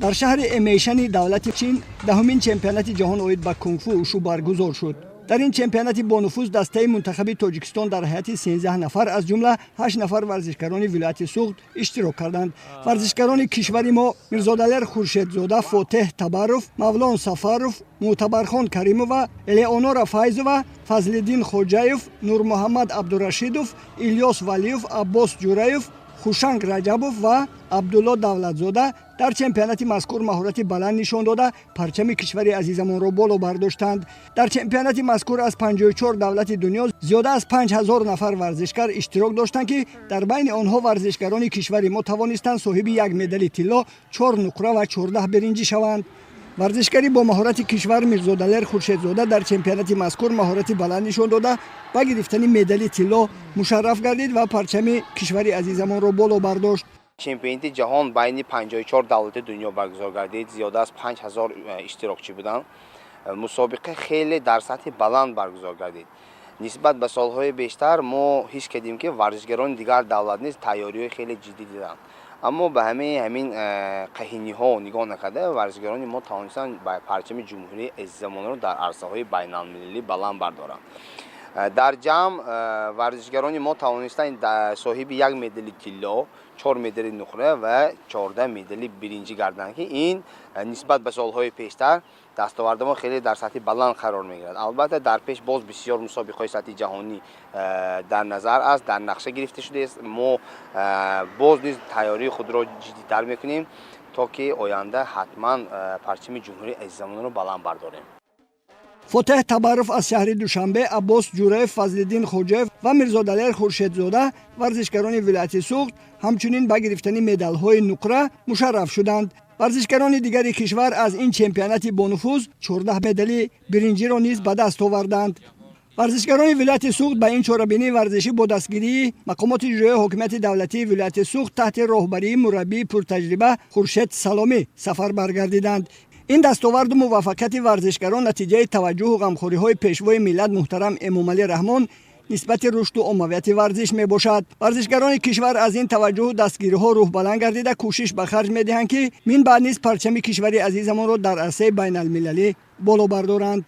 дар шаҳри эмейшани давлати чин даҳумин чемпионати ҷаҳон оид ба кунг-фу ушу баргузор шуд. дар ин чемпионати бонуфуз дастаи мунтахаби тоҷикистон дар ҳайати 13 нафар аз ҷумла 8 нафар варзишгарони вилояти суғд иштирок карданд. варзишгарони кишвари мо мирзодалер хуршедзода, фотеҳ табаров, мавлон сафаров, мӯътабархон каримова, элеонора файзова, фазлиддин хоҷаев, нурмуҳаммад абдурашидов, ильёс валиев, аббос ҷураев, хушанг раҷабов ва абдулло давлатзода дар чемпионати мазкур маҳорати баланд нишон дода парчами кишвари азизамонро боло бардоштанд. дар чемпионати мазкур аз 54 давлати дунё зиёда аз 5000 нафар варзишгар иштирок доштанд ки дар байни онҳо варзишгарони кишвари мо тавонистанд соҳиби як медали тилло, 4 нуқра ва 14 биринҷӣ шаванд. варзишгари бо маҳорати кишвар мирзодалер хуршедзода дар чемпионати мазкур маҳорати баланд нишон дода ба гирифтани медали тилло мушарраф гардид ва парчами кишвари азизамонро боло бардошт. чемпионати ҷаҳон байни 54 давлати дунё баргузор гардид. зиёда аз 5000 иштирокчӣ буданд. мусобиқа хеле дар сатҳи баланд баргузор гардид. нисбат ба солҳои бештар мо ҳис кардем ки варзишгарони дигар давлат низ тайёриҳои хеле ҷиддӣ диданд. аммо ба ҳамин қаҳиниҳо нигоҳ накарда варзишгарони мо тавонистанд ба парчами ҷумҳурии азизамонро дар арсаҳои байналмилалӣ баланд бардоранд. дар ҷамъ варзишгарони мо тавонистанд соҳиби як медали тилло, 4 медали нуқра ва 14 медали биринҷӣ гарданд ки ин нисбат ба солҳои пештар дастовардамо хеле дар сатҳи баланд қарор мегирад. албатта дар пеш боз бисёр мусобиқаҳои сатҳи ҷаҳонӣ дар назар аст, дар нақша гирифта шудааст. мо боз низ тайёрии худро ҷиддитар мекунем то ки оянда ҳатман парчами ҷумҳурии азизамонро баланд бардорем. фотеҳ табаров аз шаҳри душанбе, аббос ҷураев, фазлиддин хоҷаев ва мирзодалер хуршедзода варзишгарони вилояти суғд ҳамчунин ба гирифтани медалҳои нуқра мушарраф шуданд. варзишгарони дигари кишвар аз ин чемпионати бонуфуз 14 медали биринҷиро низ ба даст оварданд. варзишгарони вилояти суғд ба ин чорабинии варзишӣ бо дастгирии мақомоти иҷроии ҳокимияти давлатии вилояти суғд таҳти роҳбарии мураббии пуртаҷриба хуршед саломӣ сафар баргардиданд. ин дастоварду муваффақияти варзишгарон натиҷаи таваҷҷӯҳу ғамхориҳои пешвои миллат муҳтарам эмомалӣ раҳмон нисбати рушду оммавияти варзиш мебошад. варзишгарони кишвар аз ин таваҷҷӯҳу дастгириҳо рӯҳбаланд гардида кӯшиш ба харҷ медиҳанд ки минбаъд низ парчами кишвари азизамонро дар арсаи байналмилалӣ боло бардоранд.